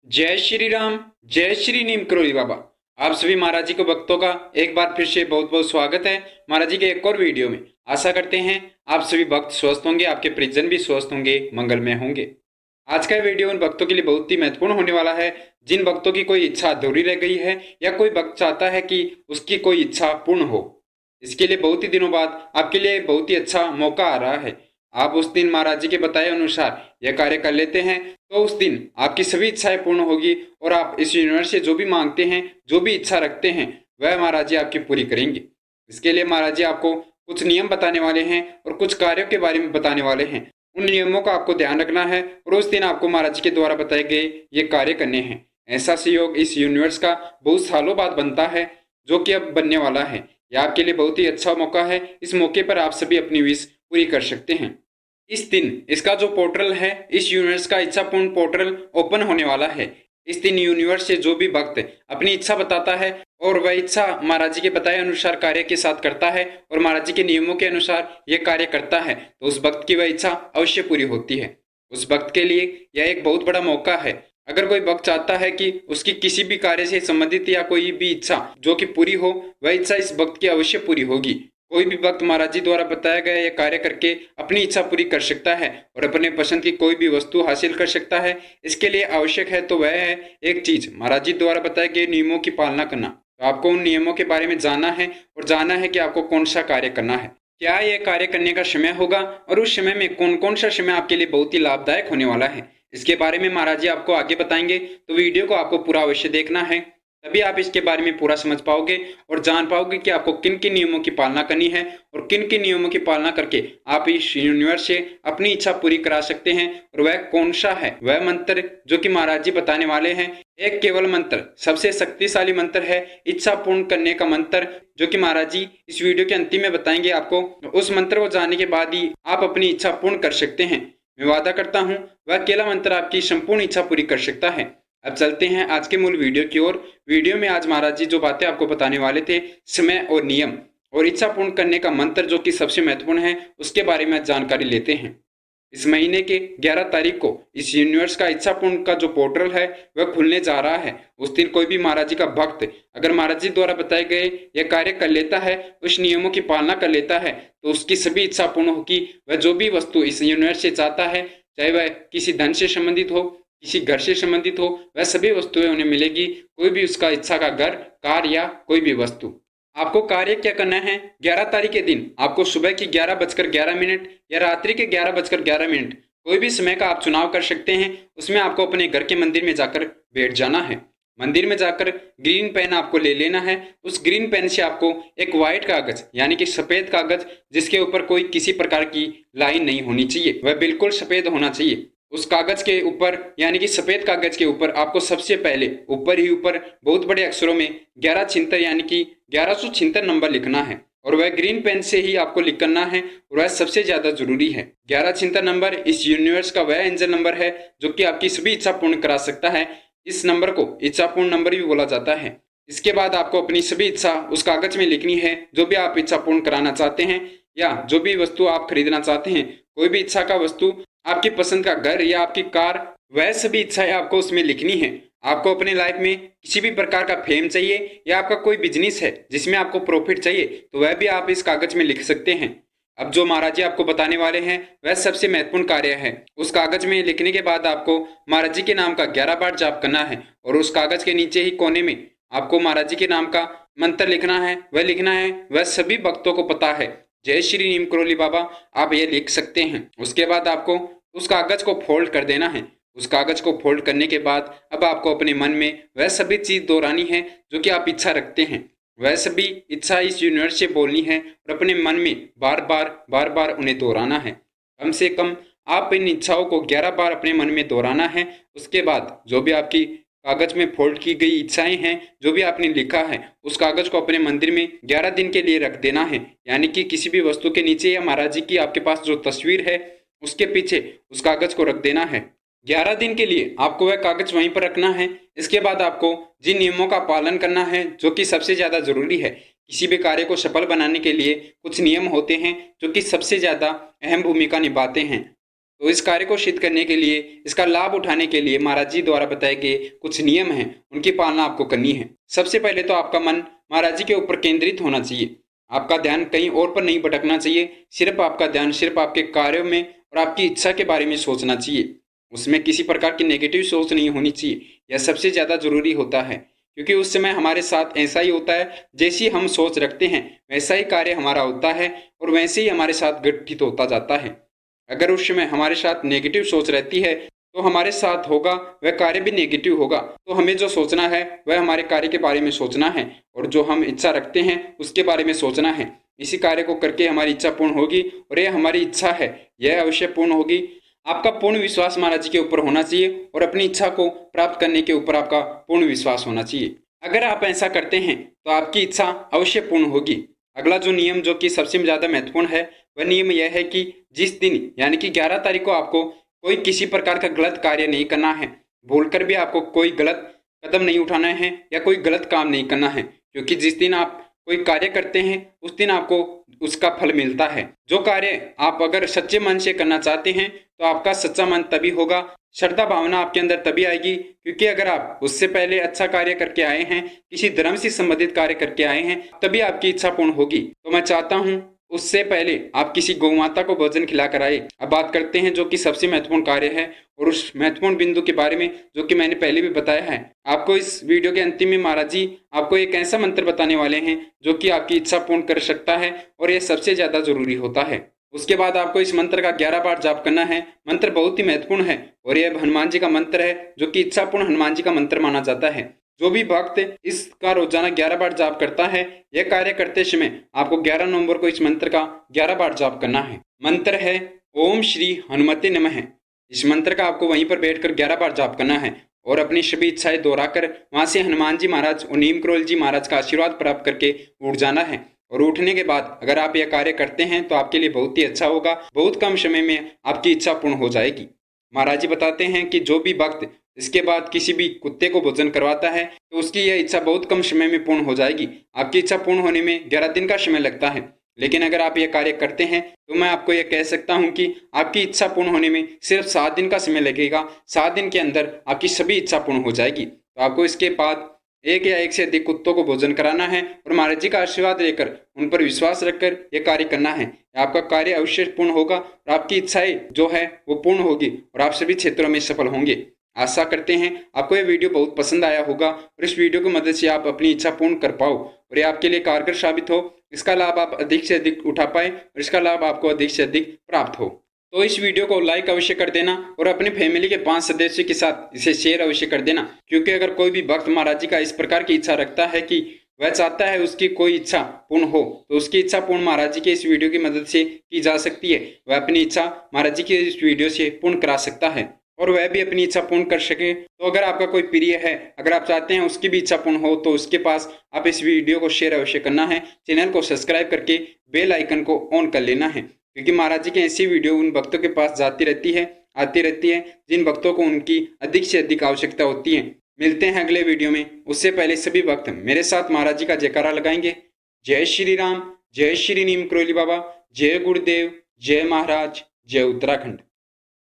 जय श्री राम। जय श्री नीम करोली बाबा। आप सभी महाराज जी को भक्तों का एक बार फिर से बहुत बहुत स्वागत है महाराज जी के एक और वीडियो में। आशा करते हैं आप सभी भक्त स्वस्थ होंगे, आपके परिजन भी स्वस्थ होंगे, मंगलमय होंगे। आज का वीडियो उन भक्तों के लिए बहुत ही महत्वपूर्ण होने वाला है जिन भक्तों की कोई इच्छा अधूरी रह गई है या कोई भक्त चाहता है कि उसकी कोई इच्छा पूर्ण हो। इसके लिए बहुत ही दिनों बाद आपके लिए बहुत ही अच्छा मौका आ रहा है। आप उस दिन महाराज जी के बताए अनुसार यह कार्य कर लेते हैं तो उस दिन आपकी सभी इच्छाएं पूर्ण होगी और आप इस यूनिवर्स से जो भी मांगते हैं, जो भी इच्छा रखते हैं, वह महाराज जी आपकी पूरी करेंगे। इसके लिए महाराज जी आपको कुछ नियम बताने वाले हैं और कुछ कार्यों के बारे में बताने वाले हैं। उन नियमों का आपको ध्यान रखना है और उस दिन आपको महाराज जी के द्वारा बताए गए ये कार्य करने हैं। ऐसा सहयोग इस यूनिवर्स का बहुत सालों बाद बनता है जो कि अब बनने वाला है। यह आपके लिए बहुत ही अच्छा मौका है। इस मौके पर आप सभी अपनी विश पूरी कर सकते हैं। इस दिन इसका जो पोर्टल है, इस यूनिवर्स का इच्छापूर्ण पोर्टल ओपन होने वाला है। इस दिन यूनिवर्स से जो भी भक्त अपनी इच्छा बताता है और वह इच्छा महाराज जी के बताए अनुसार कार्य के साथ करता है और महाराज जी के नियमों के अनुसार यह कार्य करता है तो उस भक्त की वह इच्छा अवश्य पूरी होती है। उस भक्त के लिए यह एक बहुत बड़ा मौका है। अगर कोई भक्त चाहता है कि उसकी किसी भी कार्य से संबंधित या कोई भी इच्छा जो कि पूरी हो, वह इच्छा इस भक्त की अवश्य पूरी होगी। कोई भी भक्त महाराज जी द्वारा बताया गया यह कार्य करके अपनी इच्छा पूरी कर सकता है और अपने पसंद की कोई भी वस्तु हासिल कर सकता है। इसके लिए आवश्यक है तो वह है एक चीज, महाराज जी द्वारा बताए गए नियमों की पालना करना। तो आपको उन नियमों के बारे में जानना है और जानना है कि आपको कौन सा कार्य करना है, क्या यह कार्य करने का समय होगा और उस समय में कौन कौन सा समय आपके लिए बहुत ही लाभदायक होने वाला है। इसके बारे में महाराज जी आपको आगे बताएंगे तो वीडियो को आपको पूरा अवश्य देखना है, तभी आप इसके बारे में पूरा समझ पाओगे और जान पाओगे कि आपको किन किन नियमों की पालना करनी है और किन किन नियमों की पालना करके आप इस यूनिवर्स से अपनी इच्छा पूरी करा सकते हैं। और वह कौन सा है वह मंत्र जो कि महाराज जी बताने वाले हैं। एक केवल मंत्र, सबसे शक्तिशाली मंत्र है इच्छा पूर्ण करने का मंत्र, जो कि महाराज जी इस वीडियो के अंतिम में बताएंगे आपको। उस मंत्र को जानने के बाद ही आप अपनी इच्छा पूर्ण कर सकते हैं। मैं वादा करता हूँ वह अकेला मंत्र आपकी संपूर्ण इच्छा पूरी कर सकता है। अब चलते हैं आज के मूल वीडियो की ओर। वीडियो में आज महाराज जी जो बातें आपको बताने वाले थे, समय और नियम और इच्छा पूर्ण करने का मंत्र जो कि सबसे महत्वपूर्ण है, उसके बारे में जानकारी लेते हैं। इस महीने के 11 तारीख को इस यूनिवर्स का इच्छा पूर्ण का जो पोर्टल है वह खुलने जा रहा है। उस दिन कोई भी महाराज जी का भक्त अगर महाराज जी द्वारा बताए गए यह कार्य कर लेता है, उस नियमों की पालना कर लेता है, तो उसकी सभी इच्छा पूर्ण होगी। वह जो भी वस्तु इस यूनिवर्स से चाहता है, चाहे वह किसी धन से संबंधित हो, किसी घर से संबंधित हो, वह सभी वस्तुएं उन्हें मिलेगी। कोई भी उसका इच्छा का घर, कार या कोई भी वस्तु। आपको कार्य क्या करना है, 11 तारीख के दिन आपको सुबह की 11:11 या रात्रि के 11:11 कोई भी समय का आप चुनाव कर सकते हैं। उसमें आपको अपने घर के मंदिर में जाकर बैठ जाना है। मंदिर में जाकर ग्रीन पेन आपको ले लेना है। उस ग्रीन पेन से आपको एक व्हाइट कागज यानी कि सफेद कागज जिसके ऊपर कोई किसी प्रकार की लाइन नहीं होनी चाहिए, वह बिल्कुल सफेद होना चाहिए। उस कागज के ऊपर यानी कि सफेद कागज के ऊपर आपको सबसे पहले ऊपर ही ऊपर बहुत बड़े अक्षरों में 11 छिहत्तर यानी कि 1176 नंबर लिखना है और वह ग्रीन पेन से ही आपको लिख करना है और वह सबसे ज्यादा जरूरी है। 1176 नंबर इस यूनिवर्स का वह एंजल नंबर है जो कि आपकी सभी इच्छा पूर्ण करा सकता है। इस नंबर को इच्छा पूर्ण नंबर भी बोला जाता है। इसके बाद आपको अपनी सभी इच्छा उस कागज में लिखनी है, जो भी आप इच्छा पूर्ण कराना चाहते हैं या जो भी वस्तु आप खरीदना चाहते हैं। कोई भी इच्छा का वस्तु, आपकी पसंद का घर या आपकी कार, वह सभी इच्छाएं आपको उसमें लिखनी है। आपको अपने लाइफ में किसी भी प्रकार का फेम चाहिए या आपका कोई बिजनेस है जिसमें आपको प्रॉफिट चाहिए, तो वह भी आप इस कागज में लिख सकते हैं। अब जो महाराज जी आपको बताने वाले हैं वह सबसे महत्वपूर्ण कार्य है। उस कागज में लिखने के बाद आपको महाराज जी के नाम का 11 बार जाप करना है और उस कागज के नीचे ही कोने में आपको महाराज जी के नाम का मंत्र लिखना है। वह सभी भक्तों को पता है। जय श्री नीम करोली बाबा, आप ये लिख सकते हैं। उसके बाद आपको उस कागज को फोल्ड कर देना है। उस कागज को फोल्ड करने के बाद अब आपको अपने मन में वह सभी चीज दोहरानी है जो कि आप इच्छा रखते हैं। वह सभी इच्छा इस यूनिवर्स से बोलनी है और अपने मन में बार बार उन्हें दोहराना है। कम से कम आप इन इच्छाओं को 11 बार अपने मन में दोहराना है। उसके बाद जो भी आपकी कागज में फोल्ड की गई इच्छाएं हैं, जो भी आपने लिखा है, उस कागज को अपने मंदिर में 11 दिन के लिए रख देना है। यानी कि किसी भी वस्तु के नीचे या महाराज जी की आपके पास जो तस्वीर है उसके पीछे उस कागज को रख देना है। 11 दिन के लिए आपको वह कागज वहीं पर रखना है। इसके बाद आपको जिन नियमों का पालन करना है जो कि सबसे ज्यादा जरूरी है, किसी भी कार्य को सफल बनाने के लिए कुछ नियम होते हैं जो कि सबसे ज्यादा अहम भूमिका निभाते हैं। तो इस कार्य को सिद्ध करने के लिए, इसका लाभ उठाने के लिए महाराज जी द्वारा बताए गए कुछ नियम हैं, उनकी पालना आपको करनी है। सबसे पहले तो आपका मन महाराज जी के ऊपर केंद्रित होना चाहिए। आपका ध्यान कहीं और पर नहीं भटकना चाहिए। सिर्फ आपका ध्यान सिर्फ आपके कार्यों में और आपकी इच्छा के बारे में सोचना चाहिए। उसमें किसी प्रकार की नेगेटिव सोच नहीं होनी चाहिए। यह सबसे ज़्यादा जरूरी होता है, क्योंकि उस समय हमारे साथ ऐसा ही होता है, जैसी हम सोच रखते हैं वैसा ही कार्य हमारा होता है और वैसे ही हमारे साथ घटित होता जाता है। अगर उस समय हमारे साथ नेगेटिव सोच रहती है तो हमारे साथ होगा वह कार्य भी नेगेटिव होगा। तो हमें जो सोचना है वह हमारे कार्य के बारे में सोचना है, और जो हम इच्छा रखते हैं उसके बारे में सोचना है। इसी कार्य को करके हमारी इच्छा पूर्ण होगी, और यह हमारी इच्छा है, यह अवश्य पूर्ण होगी। आपका पूर्ण विश्वास महाराज जी के ऊपर होना चाहिए, और अपनी इच्छा को प्राप्त करने के ऊपर आपका पूर्ण विश्वास होना चाहिए। अगर आप ऐसा करते हैं तो आपकी इच्छा अवश्य पूर्ण होगी। अगला जो नियम, जो कि सबसे ज़्यादा महत्वपूर्ण है, वह नियम यह है कि जिस दिन यानी कि 11 तारीख को आपको कोई किसी प्रकार का गलत कार्य नहीं करना है। भूलकर भी आपको कोई गलत कदम नहीं उठाना है या कोई गलत काम नहीं करना है, क्योंकि जिस दिन आप कोई कार्य करते हैं उस दिन आपको उसका फल मिलता है। जो कार्य आप अगर सच्चे मन से करना चाहते हैं तो आपका सच्चा मन तभी होगा, श्रद्धा भावना आपके अंदर तभी आएगी, क्योंकि अगर आप उससे पहले अच्छा कार्य करके आए हैं, किसी धर्म से संबंधित कार्य करके आए हैं, तभी आपकी इच्छा पूर्ण होगी। तो मैं चाहता हूँ उससे पहले आप किसी गौ माता को भोजन खिलाकर आए। अब बात करते हैं जो कि सबसे महत्वपूर्ण कार्य है, और उस महत्वपूर्ण बिंदु के बारे में जो कि मैंने पहले भी बताया है। आपको इस वीडियो के अंतिम में महाराज जी आपको एक ऐसा मंत्र बताने वाले हैं जो कि आपकी इच्छा पूर्ण कर सकता है, और यह सबसे ज्यादा जरूरी होता है। उसके बाद आपको इस मंत्र का 11 बार जाप करना है। मंत्र बहुत ही महत्वपूर्ण है, और यह हनुमान जी का मंत्र है, जो कि इच्छा पूर्ण हनुमान जी का मंत्र माना जाता है। जो भी भक्त इसका रोजाना 11 बार जाप करता है, यह कार्य करते समय आपको 11 नवंबर को इस मंत्र का 11 बार जाप करना है। मंत्र है ओम श्री हनुमते नमः। इस मंत्र का आपको वहीं पर बैठकर 11 बार जाप करना है, और अपनी सभी इच्छाएं दोहराकर वहां से हनुमान जी महाराज और नीम करोल जी महाराज का आशीर्वाद प्राप्त करके उठ जाना है। और उठने के बाद अगर आप यह कार्य करते हैं तो आपके लिए बहुत ही अच्छा होगा। बहुत कम समय में आपकी इच्छा पूर्ण हो जाएगी। महाराज जी बताते हैं कि जो भी भक्त इसके बाद किसी भी कुत्ते को भोजन करवाता है तो उसकी यह इच्छा बहुत कम समय में पूर्ण हो जाएगी। आपकी इच्छा पूर्ण होने में 11 दिन का समय लगता है, लेकिन अगर आप यह कार्य करते हैं तो मैं आपको यह कह सकता हूं कि आपकी इच्छा पूर्ण होने में सिर्फ 7 दिन का समय लगेगा। 7 दिन के अंदर आपकी सभी इच्छा पूर्ण हो जाएगी। तो आपको इसके बाद एक या एक से अधिक कुत्तों को भोजन कराना है, और महाराज जी का आशीर्वाद लेकर उन पर विश्वास रखकर यह कार्य करना है। आपका कार्य अवश्य पूर्ण होगा, और आपकी इच्छाएं जो है वो पूर्ण होगी, और आप सभी क्षेत्रों में सफल होंगे। आशा करते हैं आपको यह वीडियो बहुत पसंद आया होगा, और इस वीडियो की मदद से आप अपनी इच्छा पूर्ण कर पाओ और ये आपके लिए कारगर साबित हो। इसका लाभ आप अधिक से अधिक उठा पाए, और इसका लाभ आपको अधिक से अधिक प्राप्त हो। तो इस वीडियो को लाइक अवश्य कर देना, और अपनी फैमिली के 5 सदस्यों के साथ इसे शेयर अवश्य कर देना, क्योंकि अगर कोई भी भक्त महाराज जी का इस प्रकार की इच्छा रखता है कि वह चाहता है उसकी कोई इच्छा पूर्ण हो, तो उसकी इच्छा पूर्ण महाराज जी के इस वीडियो की मदद से की जा सकती है। वह अपनी इच्छा महाराज जी के इस वीडियो से पूर्ण करा सकता है, और वह भी अपनी इच्छा पूर्ण कर सके। तो अगर आपका कोई प्रिय है, अगर आप चाहते हैं उसकी भी इच्छा पूर्ण हो, तो उसके पास आप इस वीडियो को शेयर अवश्य करना है। चैनल को सब्सक्राइब करके बेल आइकन को ऑन कर लेना है, क्योंकि महाराज जी की ऐसी वीडियो उन भक्तों के पास जाती रहती है, आती रहती है, जिन भक्तों को उनकी अधिक से अधिक आवश्यकता होती है। मिलते हैं अगले वीडियो में। उससे पहले सभी भक्त मेरे साथ महाराज जी का जयकारा लगाएंगे। जय श्री राम, जय श्री नीम करोली बाबा, जय गुरुदेव, जय महाराज, जय उत्तराखंड।